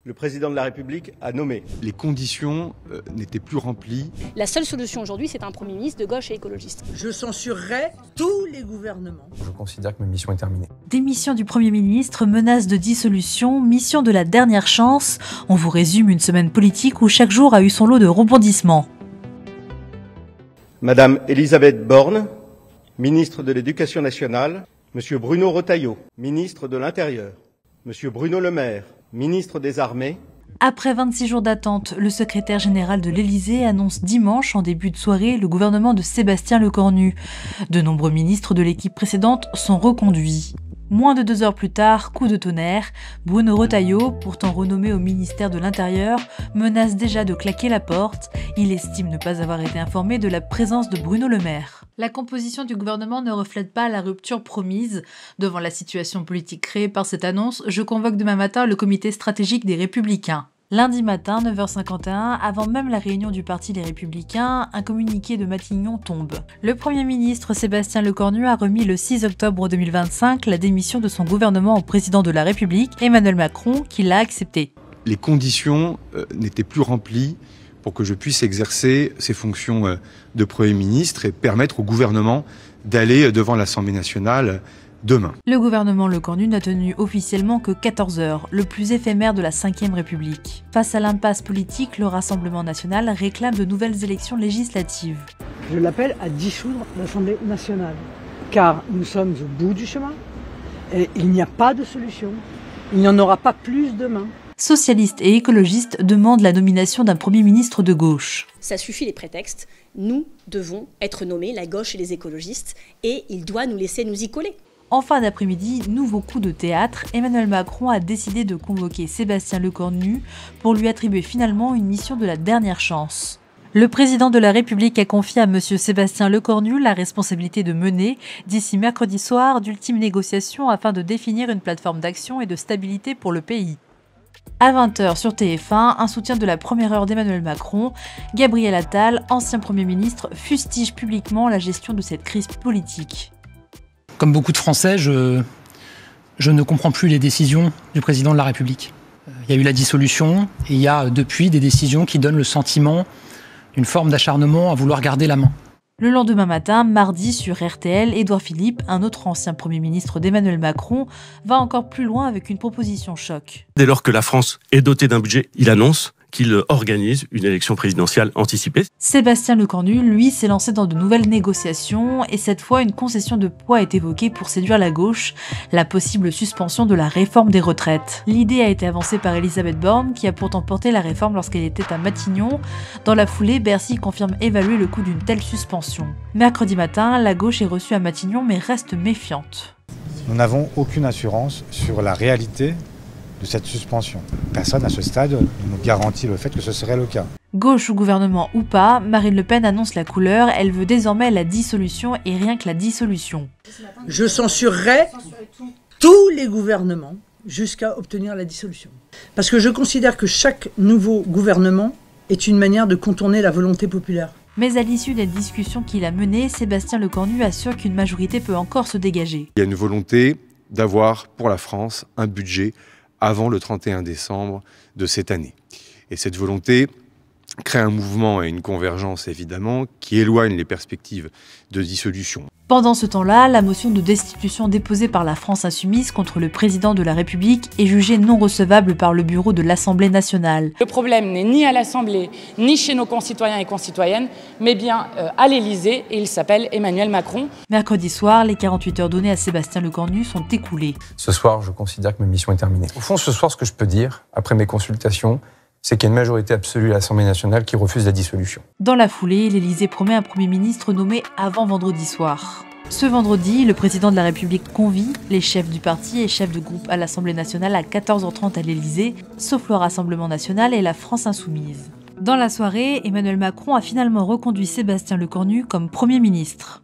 Le président de la République a nommé. Les conditions n'étaient plus remplies. La seule solution aujourd'hui, c'est un Premier ministre de gauche et écologiste. Je censurerai tous les gouvernements. Je considère que ma mission est terminée. Démission du Premier ministre, menace de dissolution, mission de la dernière chance. On vous résume une semaine politique où chaque jour a eu son lot de rebondissements. Madame Elisabeth Borne, ministre de l'Éducation nationale. Monsieur Bruno Retailleau, ministre de l'Intérieur. Monsieur Bruno Le Maire, ministre des Armées. Après 26 jours d'attente, le secrétaire général de l'Élysée annonce dimanche, en début de soirée, le gouvernement de Sébastien Lecornu. De nombreux ministres de l'équipe précédente sont reconduits. Moins de 2 heures plus tard, coup de tonnerre, Bruno Retailleau, pourtant renommé au ministère de l'Intérieur, menace déjà de claquer la porte. Il estime ne pas avoir été informé de la présence de Bruno Le Maire. La composition du gouvernement ne reflète pas la rupture promise. Devant la situation politique créée par cette annonce, je convoque demain matin le comité stratégique des Républicains. Lundi matin, 9h51, avant même la réunion du Parti des Républicains, un communiqué de Matignon tombe. Le Premier ministre Sébastien Lecornu a remis le 6 octobre 2025 la démission de son gouvernement au président de la République, Emmanuel Macron, qui l'a accepté. Les conditions n'étaient plus remplies pour que je puisse exercer ces fonctions de Premier ministre et permettre au gouvernement d'aller devant l'Assemblée nationale demain. Le gouvernement Lecornu n'a tenu officiellement que 14 heures, le plus éphémère de la Ve République. Face à l'impasse politique, le Rassemblement national réclame de nouvelles élections législatives. Je l'appelle à dissoudre l'Assemblée nationale, car nous sommes au bout du chemin et il n'y a pas de solution. Il n'y en aura pas plus demain. Socialistes et écologistes demandent la nomination d'un Premier ministre de gauche. Ça suffit les prétextes. Nous devons être nommés, la gauche et les écologistes, et il doit nous laisser nous y coller. En fin d'après-midi, nouveau coup de théâtre, Emmanuel Macron a décidé de convoquer Sébastien Lecornu pour lui attribuer finalement une mission de la dernière chance. Le président de la République a confié à M. Sébastien Lecornu la responsabilité de mener, d'ici mercredi soir, d'ultimes négociations afin de définir une plateforme d'action et de stabilité pour le pays. À 20h sur TF1, un soutien de la première heure d'Emmanuel Macron, Gabriel Attal, ancien Premier ministre, fustige publiquement la gestion de cette crise politique. Comme beaucoup de Français, je ne comprends plus les décisions du président de la République. Il y a eu la dissolution et il y a depuis des décisions qui donnent le sentiment d'une forme d'acharnement à vouloir garder la main. Le lendemain matin, mardi, sur RTL, Édouard Philippe, un autre ancien Premier ministre d'Emmanuel Macron, va encore plus loin avec une proposition choc. Dès lors que la France est dotée d'un budget, il annonce qu'il organise une élection présidentielle anticipée. Sébastien Lecornu, lui, s'est lancé dans de nouvelles négociations et cette fois, une concession de poids est évoquée pour séduire la gauche, la possible suspension de la réforme des retraites. L'idée a été avancée par Elisabeth Borne, qui a pourtant porté la réforme lorsqu'elle était à Matignon. Dans la foulée, Bercy confirme évaluer le coût d'une telle suspension. Mercredi matin, la gauche est reçue à Matignon mais reste méfiante. Nous n'avons aucune assurance sur la réalité de cette suspension. Personne à ce stade ne nous garantit le fait que ce serait le cas. Gauche ou gouvernement ou pas, Marine Le Pen annonce la couleur, elle veut désormais la dissolution et rien que la dissolution. Je censurerai tous les gouvernements jusqu'à obtenir la dissolution. Parce que je considère que chaque nouveau gouvernement est une manière de contourner la volonté populaire. Mais à l'issue des discussions qu'il a menées, Sébastien Lecornu assure qu'une majorité peut encore se dégager. Il y a une volonté d'avoir pour la France un budget avant le 31 décembre de cette année. Et cette volonté crée un mouvement et une convergence évidemment qui éloigne les perspectives de dissolution. Pendant ce temps-là, la motion de destitution déposée par la France insoumise contre le président de la République est jugée non recevable par le bureau de l'Assemblée nationale. Le problème n'est ni à l'Assemblée, ni chez nos concitoyens et concitoyennes, mais bien à l'Élysée, et il s'appelle Emmanuel Macron. Mercredi soir, les 48 heures données à Sébastien Lecornu sont écoulées. Ce soir, je considère que ma mission est terminée. Au fond, ce soir, ce que je peux dire, après mes consultations, c'est qu'il y a une majorité absolue à l'Assemblée nationale qui refuse la dissolution. Dans la foulée, l'Élysée promet un Premier ministre nommé avant vendredi soir. Ce vendredi, le président de la République convie les chefs du parti et chefs de groupe à l'Assemblée nationale à 14h30 à l'Élysée, sauf le Rassemblement national et la France insoumise. Dans la soirée, Emmanuel Macron a finalement reconduit Sébastien Lecornu comme Premier ministre.